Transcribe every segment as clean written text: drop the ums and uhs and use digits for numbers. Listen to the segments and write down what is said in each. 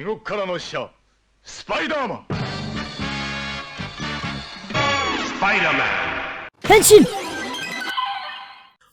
地獄からの使者スパイダーマン Henshin!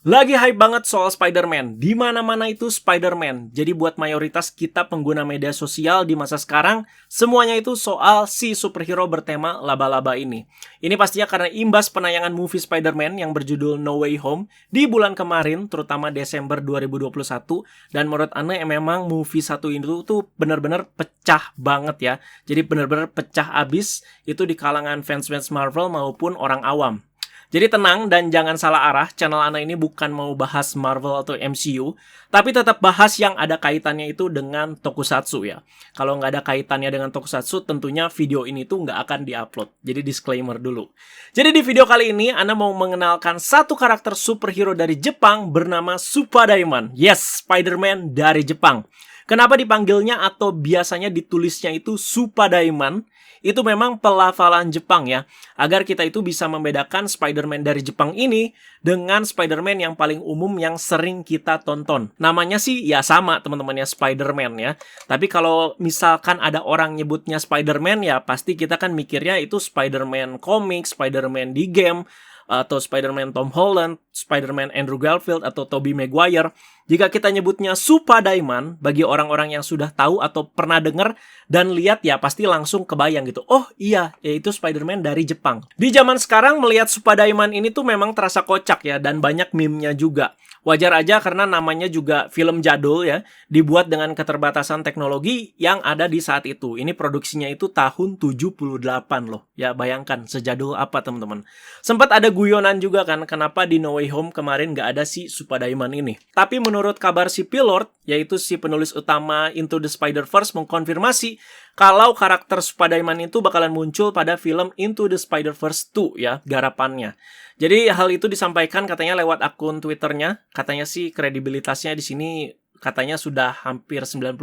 Lagi hype banget soal Spider-Man. Di mana-mana itu Spider-Man. Jadi buat mayoritas kita pengguna media sosial di masa sekarang, semuanya itu soal si superhero bertema laba-laba ini. Ini pastinya karena imbas penayangan movie Spider-Man yang berjudul No Way Home di bulan kemarin, terutama Desember 2021. Dan menurut Ane memang movie satu itu tuh benar-benar pecah banget ya. Jadi benar-benar pecah abis itu di kalangan fans-fans Marvel maupun orang awam. Jadi tenang dan jangan salah arah, channel Ana ini bukan mau bahas Marvel atau MCU, tapi tetap bahas yang ada kaitannya itu dengan Tokusatsu ya. Kalau nggak ada kaitannya dengan Tokusatsu, tentunya video ini tuh nggak akan diupload. Jadi disclaimer dulu. Jadi di video kali ini, Ana mau mengenalkan satu karakter superhero dari Jepang bernama Suppadaiman. Yes, Spider-Man dari Jepang. Kenapa dipanggilnya atau biasanya ditulisnya itu Suppadaiman? Itu memang pelafalan Jepang ya, agar kita itu bisa membedakan Spider-Man dari Jepang ini dengan Spider-Man yang paling umum yang sering kita tonton. Namanya sih ya sama teman-teman ya, Spider-Man ya. Tapi kalau misalkan ada orang nyebutnya Spider-Man ya pasti kita kan mikirnya itu Spider-Man komik, Spider-Man di game, atau Spider-Man Tom Holland, Spider-Man Andrew Garfield, atau Tobey Maguire. Jika kita nyebutnya Suppadaiman, bagi orang-orang yang sudah tahu atau pernah dengar dan lihat ya pasti langsung kebayang gitu. Oh iya, yaitu Spider-Man dari Jepang. Di zaman sekarang melihat Suppadaiman ini tuh memang terasa kocak ya, dan banyak meme-nya juga. Wajar aja karena namanya juga film jadul ya, dibuat dengan keterbatasan teknologi yang ada di saat itu. Ini produksinya itu tahun 78 loh. Ya bayangkan sejadul apa teman-teman. Sempat ada guyonan juga kan, kenapa di No Way Home kemarin nggak ada si Suppadaiman ini. Tapi menurut kabar si P-Lord, yaitu si penulis utama Into the Spider-Verse, mengkonfirmasi kalau karakter Suppadaiman itu bakalan muncul pada film Into the Spider-Verse 2 ya, garapannya. Jadi hal itu disampaikan katanya lewat akun Twitternya. Katanya sih kredibilitasnya di sini katanya sudah hampir 90%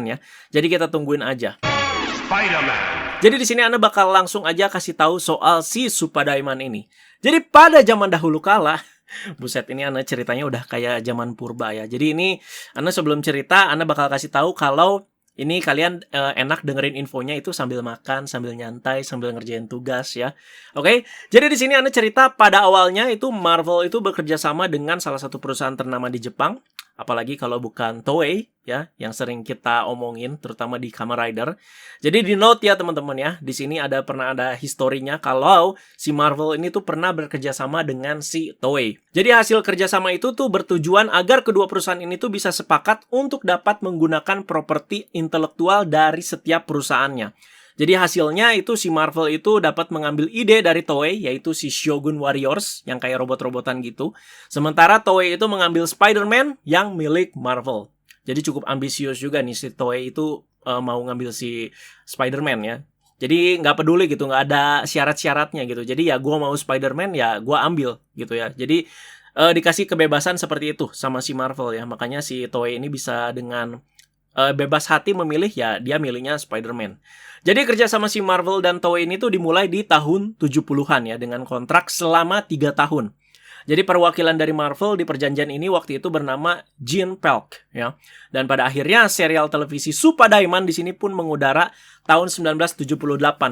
ya. Jadi kita tungguin aja. Spider-Man. Jadi di sini Anda bakal langsung aja kasih tahu soal si Suppadaiman ini. Jadi pada zaman dahulu kala, buset ini Anda ceritanya udah kayak zaman purba ya. Jadi ini Anda sebelum cerita Anda bakal kasih tahu kalau ini kalian enak dengerin infonya itu sambil makan, sambil nyantai, sambil ngerjain tugas ya. Oke, jadi di sini Anda cerita pada awalnya itu Marvel itu bekerja sama dengan salah satu perusahaan ternama di Jepang. Apalagi kalau bukan Toei ya, yang sering kita omongin terutama di Kamen Rider. Jadi di note ya teman-teman ya, di sini pernah ada historinya kalau si Marvel ini tuh pernah bekerja sama dengan si Toei. Jadi hasil kerjasama itu tuh bertujuan agar kedua perusahaan ini tuh bisa sepakat untuk dapat menggunakan properti intelektual dari setiap perusahaannya. Jadi hasilnya itu si Marvel itu dapat mengambil ide dari Toei, yaitu si Shogun Warriors, yang kayak robot-robotan gitu. Sementara Toei itu mengambil Spider-Man yang milik Marvel. Jadi cukup ambisius juga nih si Toei itu mau ngambil si Spider-Man ya. Jadi nggak peduli gitu, nggak ada syarat-syaratnya gitu. Jadi ya gue mau Spider-Man ya gue ambil gitu ya. Jadi dikasih kebebasan seperti itu sama si Marvel ya. Makanya si Toei ini bisa dengan bebas hati memilih ya dia milihnya Spider-Man. Jadi kerja sama si Marvel dan Toei ini tuh dimulai di tahun 70-an ya dengan kontrak selama 3 tahun. Jadi perwakilan dari Marvel di perjanjian ini waktu itu bernama Gene Pelk ya. Dan pada akhirnya serial televisi Suppadaiman di sini pun mengudara tahun 1978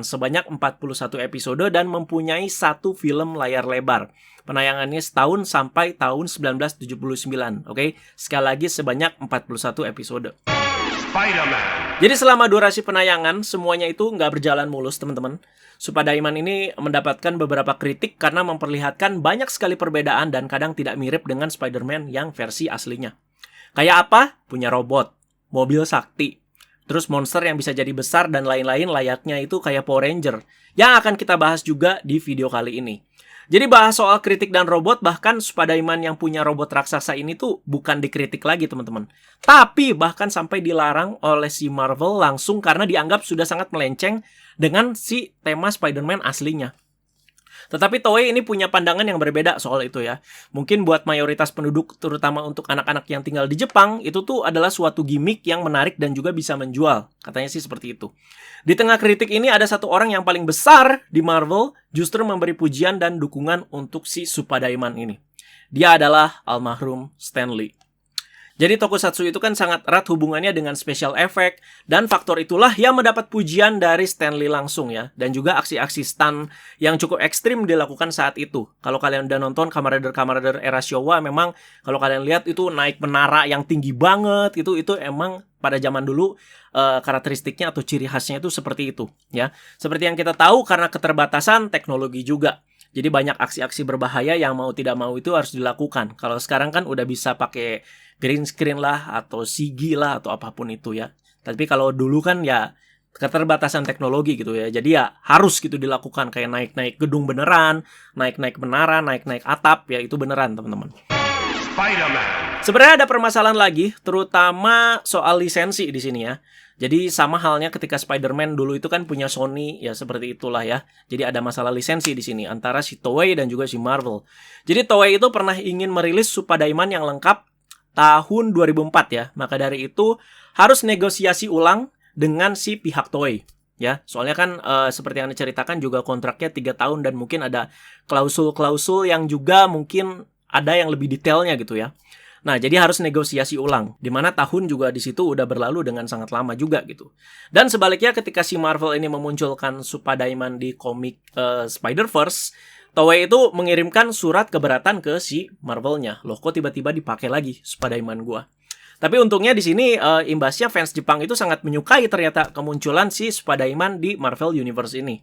sebanyak 41 episode dan mempunyai satu film layar lebar. Penayangannya setahun sampai tahun 1979. Oke, sekali lagi sebanyak 41 episode. Spider-Man. Jadi selama durasi penayangan, semuanya itu nggak berjalan mulus, teman-teman. Suppadaiman ini mendapatkan beberapa kritik karena memperlihatkan banyak sekali perbedaan dan kadang tidak mirip dengan Spider-Man yang versi aslinya. Kayak apa? Punya robot, mobil sakti, terus monster yang bisa jadi besar dan lain-lain layaknya itu kayak Power Ranger, yang akan kita bahas juga di video kali ini. Jadi bahas soal kritik dan robot, bahkan Suppadaiman yang punya robot raksasa ini tuh bukan dikritik lagi teman-teman. Tapi bahkan sampai dilarang oleh si Marvel langsung karena dianggap sudah sangat melenceng dengan si tema Spider-Man aslinya. Tetapi Toei ini punya pandangan yang berbeda soal itu ya. Mungkin buat mayoritas penduduk, terutama untuk anak-anak yang tinggal di Jepang, itu tuh adalah suatu gimmick yang menarik dan juga bisa menjual. Katanya sih seperti itu. Di tengah kritik ini ada satu orang yang paling besar di Marvel justru memberi pujian dan dukungan untuk si Suppadaiman ini. Dia adalah almarhum Stan Lee. Jadi tokusatsu itu kan sangat erat hubungannya dengan special effect, dan faktor itulah yang mendapat pujian dari Stan Lee langsung ya, dan juga aksi-aksi stunt yang cukup ekstrim dilakukan saat itu. Kalau kalian udah nonton Kamen Rider era Showa, memang kalau kalian lihat itu naik menara yang tinggi banget, itu emang pada zaman dulu karakteristiknya atau ciri khasnya itu seperti itu ya. Seperti yang kita tahu, karena keterbatasan teknologi juga. Jadi banyak aksi-aksi berbahaya yang mau tidak mau itu harus dilakukan. Kalau sekarang kan udah bisa pakai green screen lah, atau CG lah, atau apapun itu ya. Tapi kalau dulu kan ya keterbatasan teknologi gitu ya. Jadi ya harus gitu dilakukan, kayak naik-naik gedung beneran, naik-naik menara, naik-naik atap ya, itu beneran teman-teman. Spider-Man. Sebenarnya ada permasalahan lagi, terutama soal lisensi di sini ya. Jadi sama halnya ketika Spider-Man dulu itu kan punya Sony, ya seperti itulah ya. Jadi ada masalah lisensi di sini antara si Toei dan juga si Marvel. Jadi Toei itu pernah ingin merilis Superdaiman yang lengkap tahun 2004 ya. Maka dari itu harus negosiasi ulang dengan si pihak Toei. Ya, soalnya kan seperti yang diceritakan juga kontraknya 3 tahun dan mungkin ada klausul-klausul yang juga mungkin ada yang lebih detailnya gitu ya. Nah, jadi harus negosiasi ulang, di mana tahun juga di situ udah berlalu dengan sangat lama juga gitu. Dan sebaliknya ketika si Marvel ini memunculkan Superdaiman di komik Spider-Verse, Toei itu mengirimkan surat keberatan ke si Marvelnya. Loh, kok tiba-tiba dipakai lagi Superdaiman gua? Tapi untungnya di sini imbasnya fans Jepang itu sangat menyukai ternyata kemunculan si Superdaiman di Marvel Universe ini.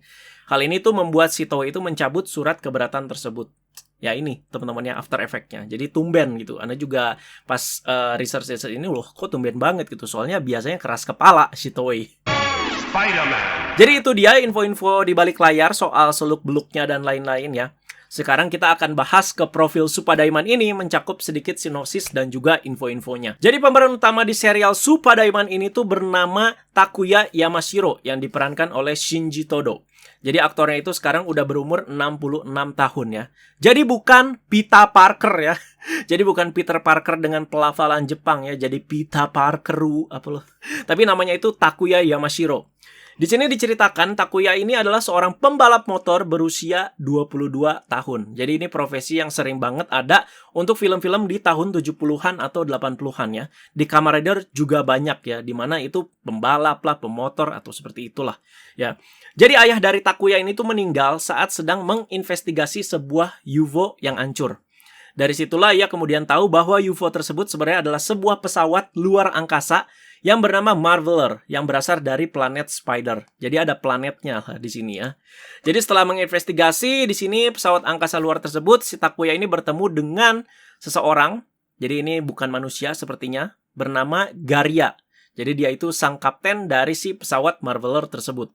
Hal ini tuh membuat si Toei itu mencabut surat keberatan tersebut. Ya ini teman-temannya After Effect-nya. Jadi tumben gitu. Anda juga pas research ini loh kok tumben banget gitu. Soalnya biasanya keras kepala si Toei. Spider-Man. Jadi itu dia info-info di balik layar soal seluk-beluknya dan lain-lain ya. Sekarang kita akan bahas ke profil Superdaiman ini, mencakup sedikit sinopsis dan juga info-infonya. Jadi pemeran utama di serial Superdaiman ini tuh bernama Takuya Yamashiro yang diperankan oleh Shinji Todo. Jadi aktornya itu sekarang udah berumur 66 tahun ya. Jadi bukan Peter Parker ya. Jadi bukan Peter Parker dengan pelafalan Jepang ya. Jadi Peter Parkeru apa loh. Tapi namanya itu Takuya Yamashiro. Di sini diceritakan Takuya ini adalah seorang pembalap motor berusia 22 tahun. Jadi ini profesi yang sering banget ada untuk film-film di tahun 70-an atau 80-an ya. Di Kamen Rider juga banyak ya, di mana itu pembalap lah, pemotor atau seperti itulah ya. Jadi ayah dari Takuya ini tuh meninggal saat sedang menginvestigasi sebuah UFO yang hancur. Dari situlah ia kemudian tahu bahwa UFO tersebut sebenarnya adalah sebuah pesawat luar angkasa yang bernama Marveler yang berasal dari planet Spider. Jadi ada planetnya di sini ya. Jadi setelah menginvestigasi di sini pesawat angkasa luar tersebut, si Takuya ini bertemu dengan seseorang. Jadi ini bukan manusia sepertinya, bernama Garia. Jadi dia itu sang kapten dari si pesawat Marveler tersebut.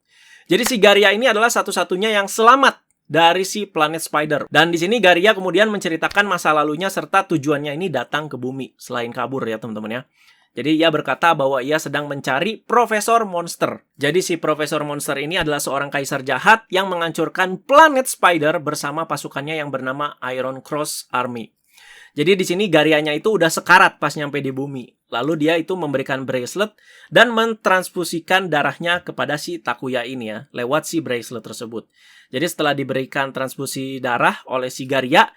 Jadi si Garia ini adalah satu-satunya yang selamat dari si planet Spider. Dan di sini Garia kemudian menceritakan masa lalunya serta tujuannya ini datang ke bumi selain kabur ya teman-teman ya. Jadi ia berkata bahwa ia sedang mencari Profesor Monster. Jadi si Profesor Monster ini adalah seorang kaisar jahat yang menghancurkan planet Spider bersama pasukannya yang bernama Iron Cross Army. Jadi di sini Garianya itu udah sekarat pas nyampe di bumi. Lalu dia itu memberikan bracelet dan mentransfusikan darahnya kepada si Takuya ini ya, lewat si bracelet tersebut. Jadi setelah diberikan transfusi darah oleh si Garia,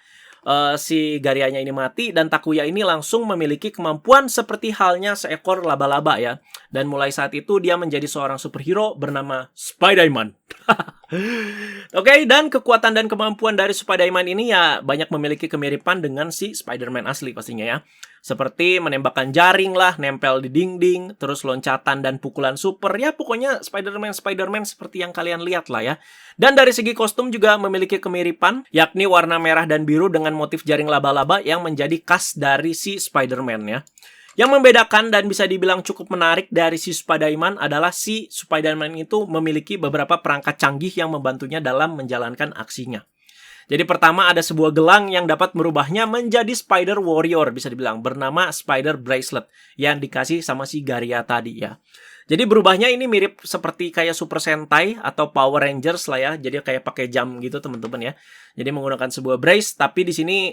si Garianya ini mati dan Takuya ini langsung memiliki kemampuan seperti halnya seekor laba-laba ya. Dan mulai saat itu dia menjadi seorang superhero bernama Spider-Man. Oke, dan kekuatan dan kemampuan dari Spider-Man ini ya banyak memiliki kemiripan dengan si Spider-Man asli pastinya ya. Seperti menembakkan jaring lah, nempel di dinding, terus loncatan dan pukulan super. Ya pokoknya Spider-Man seperti yang kalian lihat lah ya. Dan dari segi kostum juga memiliki kemiripan, yakni warna merah dan biru dengan motif jaring laba-laba yang menjadi khas dari si Spider-Man ya. Yang membedakan dan bisa dibilang cukup menarik dari si Spider-Man adalah si Spider-Man itu memiliki beberapa perangkat canggih yang membantunya dalam menjalankan aksinya. Jadi pertama ada sebuah gelang yang dapat merubahnya menjadi Spider Warrior, bisa dibilang, bernama Spider Bracelet yang dikasih sama si Garia tadi ya. Jadi berubahnya ini mirip seperti kayak Super Sentai atau Power Rangers lah ya. Jadi kayak pakai jam gitu teman-teman ya. Jadi menggunakan sebuah brace, tapi di sini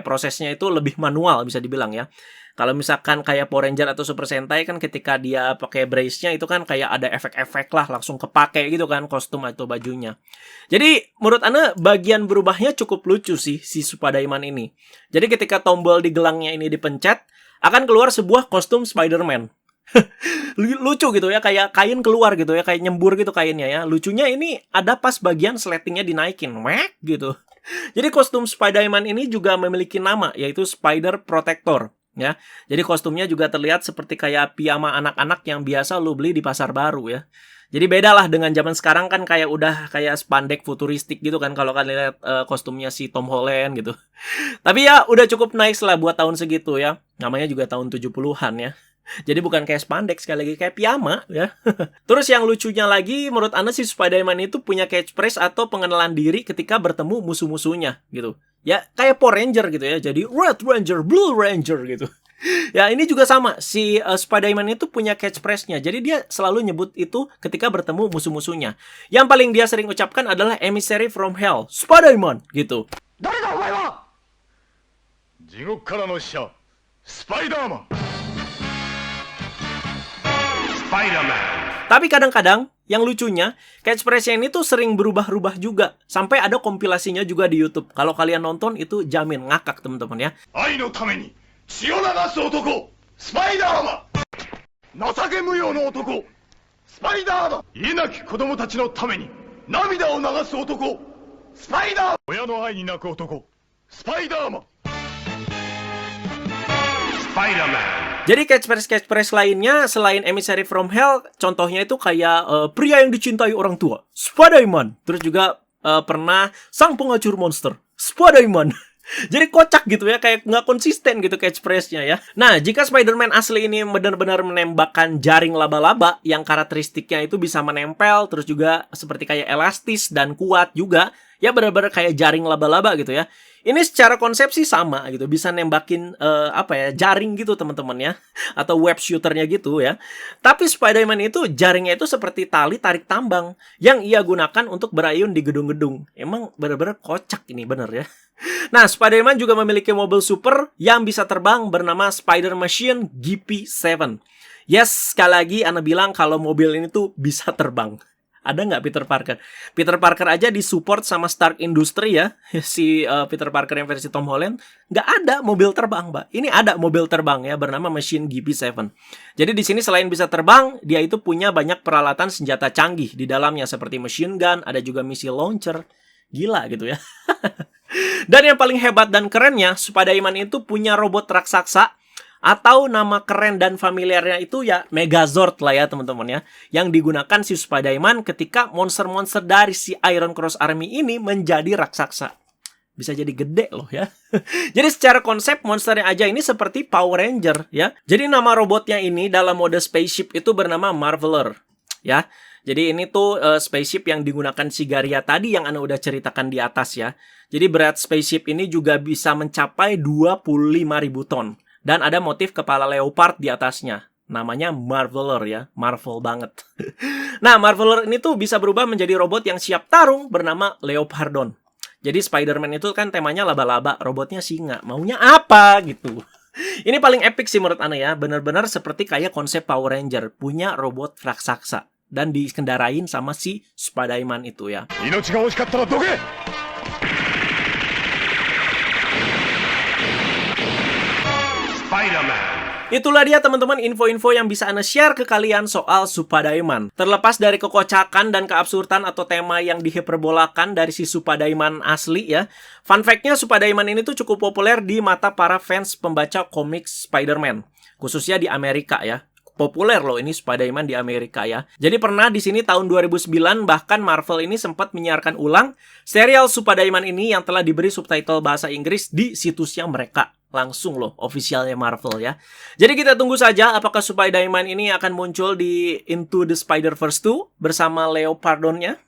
prosesnya itu lebih manual bisa dibilang ya. Kalau misalkan kayak Power Ranger atau Super Sentai kan ketika dia pakai brace-nya itu kan kayak ada efek-efek lah langsung kepake gitu kan kostum atau bajunya. Jadi menurut Anda bagian berubahnya cukup lucu sih si Superdaiman ini. Jadi ketika tombol di gelangnya ini dipencet, akan keluar sebuah kostum Spider-Man. Lucu gitu ya, kayak kain keluar gitu ya, kayak nyembur gitu kainnya ya. Lucunya ini ada pas bagian sletingnya dinaikin, wek gitu. Jadi kostum Spider-Man ini juga memiliki nama, yaitu Spider Protector ya. Jadi kostumnya juga terlihat seperti kayak piyama anak-anak yang biasa lu beli di pasar baru ya. Jadi beda lah dengan zaman sekarang kan kayak udah kayak spandek futuristik gitu kan kalau kalian lihat kostumnya si Tom Holland gitu. Tapi ya udah cukup nice lah buat tahun segitu ya. Namanya juga tahun 70-an ya. Jadi bukan kayak spandek, sekali lagi kayak piyama ya. Terus yang lucunya lagi, menurut Anda si Spider-Man itu punya catchphrase atau pengenalan diri ketika bertemu musuh-musuhnya gitu. Ya kayak Power Ranger gitu ya. Jadi Red Ranger, Blue Ranger gitu. Ya ini juga sama, si Spider-Man itu punya catchphrase-nya. Jadi dia selalu nyebut itu ketika bertemu musuh-musuhnya. Yang paling dia sering ucapkan adalah Emissary from Hell, Spider-Man gitu. Spider-Man. Tapi kadang-kadang yang lucunya, catchphrase-nya ini tuh sering berubah-ubah juga. Sampai ada kompilasinya juga di YouTube. Kalau kalian nonton itu jamin ngakak teman-teman ya. 愛のために血を流す男スパイダーマン情け無用の男スパイダーマンいなき子供たちのために涙を流す男スパイダーマン親の愛に泣く男スパイダーマン Spider-Man. Jadi catchphrase lainnya selain Emissary from Hell, contohnya itu kayak pria yang dicintai orang tua, Spider-Man. Terus juga pernah sang pengacur monster, Spider-Man. Jadi kocak gitu ya, kayak nggak konsisten gitu catchphrase-nya ya. Nah, jika Spider-Man asli ini benar-benar menembakkan jaring laba-laba yang karakteristiknya itu bisa menempel, terus juga seperti kayak elastis dan kuat juga, ya benar-benar kayak jaring laba-laba gitu ya. Ini secara konsepsi sama gitu, bisa nembakin jaring gitu teman-teman ya, atau web shooternya gitu ya. Tapi Spider-Man itu jaringnya itu seperti tali tarik tambang yang ia gunakan untuk berayun di gedung-gedung. Emang benar-benar kocak ini bener ya. Nah, Spider-Man juga memiliki mobil super yang bisa terbang bernama Spider Machine GP7. Yes, sekali lagi Ana bilang kalau mobil ini tuh bisa terbang. Ada nggak Peter Parker? Peter Parker aja disupport sama Stark Industry ya. Si Peter Parker yang versi Tom Holland. Nggak ada mobil terbang, Mbak. Ini ada mobil terbang ya, bernama Machine GP7. Jadi di sini selain bisa terbang, dia itu punya banyak peralatan senjata canggih di dalamnya. Seperti machine gun, ada juga missile launcher. Gila gitu ya. Dan yang paling hebat dan kerennya, Spider-Man itu punya robot raksasa atau nama keren dan familiarnya itu ya Megazord lah ya teman-teman ya, yang digunakan si Spider-Man ketika monster-monster dari si Iron Cross Army ini menjadi raksasa. Bisa jadi gede loh ya. Jadi secara konsep monsternya aja ini seperti Power Ranger ya. Jadi nama robotnya ini dalam mode spaceship itu bernama Marveler ya. Jadi ini tuh spaceship yang digunakan si Garia tadi yang Ana udah ceritakan di atas ya. Jadi berat spaceship ini juga bisa mencapai 25.000 ton. Dan ada motif kepala leopard di atasnya. Namanya Marveler ya. Marvel banget. Nah, Marveler ini tuh bisa berubah menjadi robot yang siap tarung bernama Leopardon. Jadi Spider-Man itu kan temanya laba-laba, robotnya singa. Maunya apa gitu. Ini paling epic sih menurut Ana ya. Benar-benar seperti kayak konsep Power Ranger. Punya robot raksasa. Dan dikendarain sama si Spider-Man itu ya. Spider-Man. Itulah dia teman-teman info-info yang bisa Ana share ke kalian soal Spider-Man. Terlepas dari kekocakan dan keabsurdan atau tema yang dihiperbolakan dari si Spider-Man asli ya. Fun fact-nya Spider-Man ini tuh cukup populer di mata para fans pembaca komik Spider-Man. Khususnya di Amerika ya. Populer loh ini Spider-Man di Amerika ya. Jadi pernah di sini tahun 2009 bahkan Marvel ini sempat menyiarkan ulang serial Spider-Man ini yang telah diberi subtitle bahasa Inggris di situsnya mereka. Langsung loh, officialnya Marvel ya. Jadi kita tunggu saja apakah Spider-Man ini akan muncul di Into the Spider-Verse 2 bersama Leopardonnya.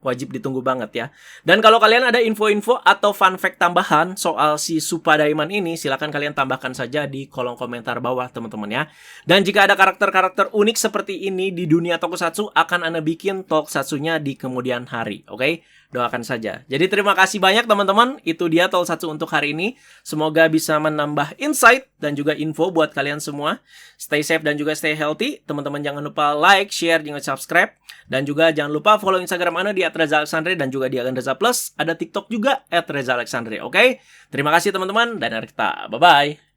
Wajib ditunggu banget ya. Dan kalau kalian ada info-info atau fun fact tambahan soal si Spider-Man ini, silakan kalian tambahkan saja di kolom komentar bawah teman-teman ya. Dan jika ada karakter-karakter unik seperti ini di dunia tokusatsu, akan Ana bikin tokusatsunya di kemudian hari. Oke? Doakan saja. Jadi terima kasih banyak teman-teman. Itu dia tokusatsu untuk hari ini. Semoga bisa menambah insight dan juga info buat kalian semua. Stay safe dan juga stay healthy. Teman-teman jangan lupa like, share, juga subscribe. Dan juga jangan lupa follow Instagram Ana di @reza_alexandre dan juga di @reza plus. Ada TikTok juga @reza_alexandre. Oke? Terima kasih teman-teman dan kita bye-bye.